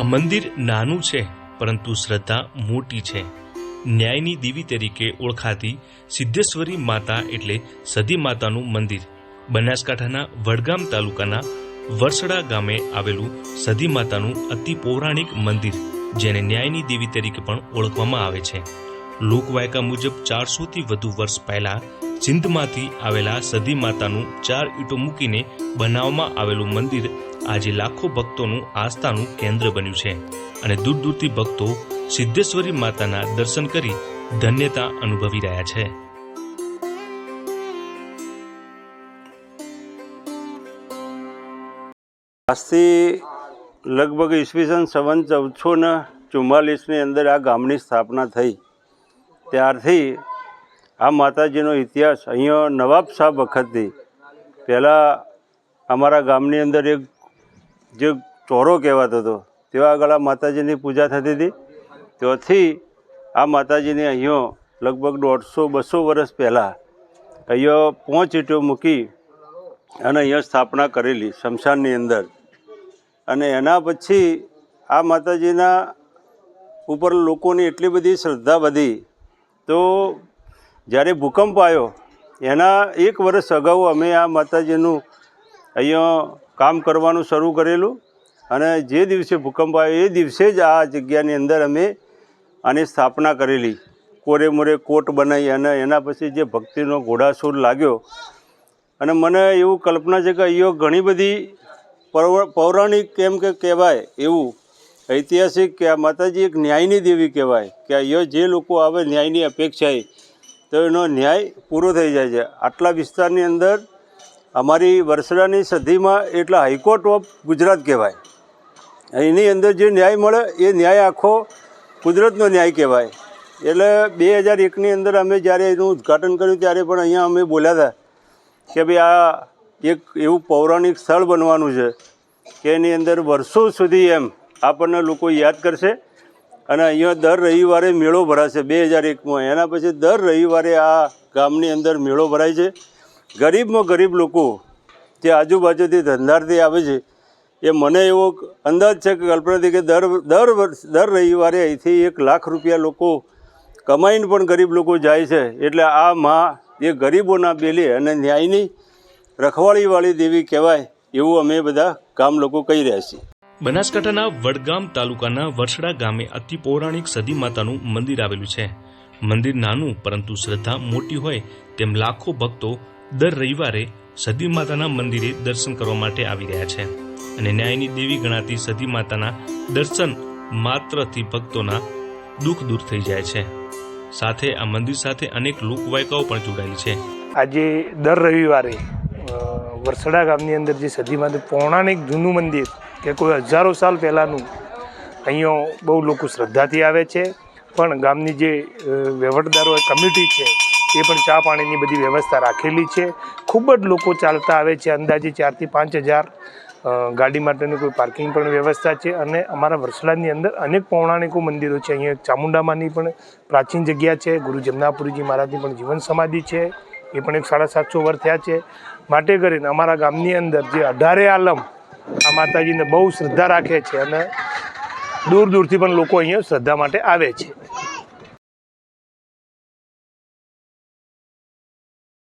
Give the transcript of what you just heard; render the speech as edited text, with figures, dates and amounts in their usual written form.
આ મંદિર નાનું છે પરંતુ શ્રદ્ધા મોટી છે। ન્યાયની દેવી તરીકે ઓળખાતી સિદ્ધેશ્વરી માતા એટલે સદી માતાનું મંદિર બનાસકાંઠાના વડગામ તાલુકાના વરસડા ગામે આવેલું સદી માતાનું અતિ પૌરાણિક મંદિર, જેને ન્યાયની દેવી તરીકે પણ ઓળખવામાં આવે છે। લોકવાયકા મુજબ 400થી વધુ વર્ષ પહેલા સિંધમાંથી આવેલા સદી માતાનું 4 ઈંટો મૂકીને બનાવવામાં આવેલું મંદિર આજે લાખો ભક્તોનું આસ્થાનું કેન્દ્ર બન્યું છે અને દૂર દૂરથી ભક્તો સિદ્ધેશ્વરી માતાના દર્શન કરી ધન્યતા અનુભવી રહ્યા છે। આજથી લગભગ ઈસવીસન સંવત 1444ની અંદર આ ગામની સ્થાપના થઈ। ત્યારથી આ માતાજીનો ઇતિહાસ અહીંયા નવાબ સાહેબ વખતથી પહેલાં અમારા ગામની અંદર એક જે ચોરો કહેવાતો હતો તેવા આગળ આ માતાજીની પૂજા થતી હતી। ત્યાંથી આ માતાજીને અહીંયા લગભગ 150-200 વર્ષ પહેલાં અહીંયા 5 ઈંટો મૂકી અને અહીંયા સ્થાપના કરેલી શમશાનની અંદર। અને એના પછી આ માતાજીના ઉપર લોકોની એટલી બધી શ્રદ્ધા વધી, તો જ્યારે ભૂકંપ આવ્યો એના 1 વર્ષ અગાઉ અમે આ માતાજીનું અહીંયા કામ કરવાનું શરૂ કરેલું અને જે દિવસે ભૂકંપ આવ્યો એ દિવસે જ આ જગ્યાની અંદર અમે આની સ્થાપના કરેલી। કોરે મોરે કોટ બનાવી અને એના પછી જે ભક્તિનો ઘોડાસૂર લાગ્યો અને મને એવું કલ્પના છે કે અહીંયા ઘણી બધી પૌરાણિક કેમ કે કહેવાય એવું ઐતિહાસિક કે આ માતાજી એક ન્યાયની દેવી કહેવાય કે અહીંયા જે લોકો આવે ન્યાયની અપેક્ષાએ તો એનો ન્યાય પૂરો થઈ જાય છે। આટલા વિસ્તારની અંદર અમારી વરસડાની સદીમાં એટલે હાઈકોર્ટ ઓફ ગુજરાત કહેવાય। એની અંદર જે ન્યાય મળે એ ન્યાય આખો કુદરતનો ન્યાય કહેવાય। એટલે 2001ની અંદર અમે જ્યારે એનું ઉદ્ઘાટન કર્યું ત્યારે પણ અહીંયા અમે બોલ્યા હતા કે ભાઈ આ એક એવું પૌરાણિક સ્થળ બનવાનું છે કે એની અંદર વર્ષો સુધી એમ આપણને લોકો યાદ કરશે અને અહીંયા દર રવિવારે મેળો ભરાશે 2001માં। એના પછી દર રવિવારે આ ગામની અંદર મેળો ભરાય છે। ગરીબમાં ગરીબ લોકો જે આજુબાજુથી ધંધારથી આવે છે એ મને એવો અંદાજ છે કે કલ્પનાથી કે દર રવિવારે અહીંથી 1 લાખ રૂપિયા લોકો કમાઈને પણ ગરીબ લોકો જાય છે। એટલે આ માં એ ગરીબોના બેલી અને ન્યાયની રખવાળીવાળી દેવી કહેવાય એવું અમે બધા ગામ લોકો કહી રહ્યા છીએ। બનાસકાંઠાના વડગામ તાલુકાના વરસડા ગામે અતિ પૌરાણિક સદી માતાનું મંદિર આવેલું છે। મંદિર નાનું પરંતુ શ્રદ્ધા મોટી હોય તેમ લાખો ભક્તો દર રવિવારે સદી માતાના મંદિરે દર્શન કરવા માટે આવી રહ્યા છે અને ન્યાયની દેવી ગણાતી સદી માતાના દર્શન માત્રથી ભક્તોના દુઃખ દૂર થઈ જાય છે। સાથે આ મંદિર સાથે અનેક લોકવાયકાઓ પણ જોડાયેલી છે। આજે દર રવિવારે વરસડા ગામની અંદર જે સદી માતા પૌરાણિક જૂનું મંદિર કે કોઈ હજારો સાલ પહેલાંનું અહીંયા બહુ લોકો શ્રદ્ધાથી આવે છે, પણ ગામની જે વહીવટદારો કમ્યુનિટી છે એ પણ ચા પાણીની બધી વ્યવસ્થા રાખેલી છે। ખૂબ જ લોકો ચાલતા આવે છે, અંદાજે 4,000 થી 5,000 ગાડી માટેની કોઈ પાર્કિંગ પણ વ્યવસ્થા છે। અને અમારા વરસડાની અંદર અનેક પૌરાણિકો મંદિરો છે। અહીંયા ચામુંડામાની પણ પ્રાચીન જગ્યા છે, ગુરુ જમનાપુરીજી મહારાજની પણ જીવન સમાધિ છે, એ પણ 750 વર્ષ થયા છે। માટે કરીને અમારા ગામની અંદર જે 18 આલમ આ માતાજીને બહુ શ્રદ્ધા રાખે છે અને દૂર દૂરથી પણ લોકો અહીંયા શ્રદ્ધા માટે આવે છે।